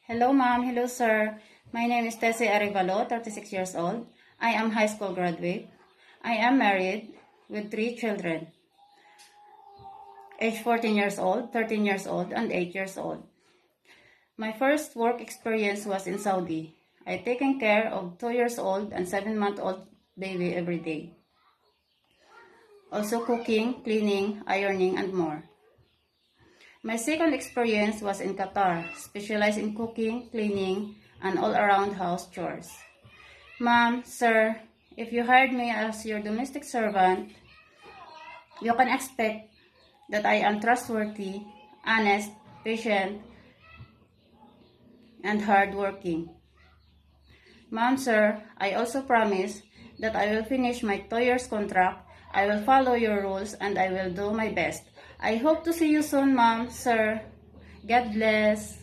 Hello, ma'am. Hello, sir. My name is Tessie Arevalo, 36 years old. I am high school graduate. I am married with 3 children, age 14 years old, 13 years old, and 8 years old. My first work experience was in Saudi. I taken care of 2 years old and 7-month-old baby every day. Also cooking, cleaning, ironing, and more. My second experience was in Qatar, specialized in cooking, cleaning, and all-around house chores. Ma'am, sir, if you hired me as your domestic servant, you can expect that I am trustworthy, honest, patient, and hardworking. Ma'am, sir, I also promise that I will finish my 2 years contract, I will follow your rules, and I will do my best. I hope to see you soon, ma'am, sir. God bless.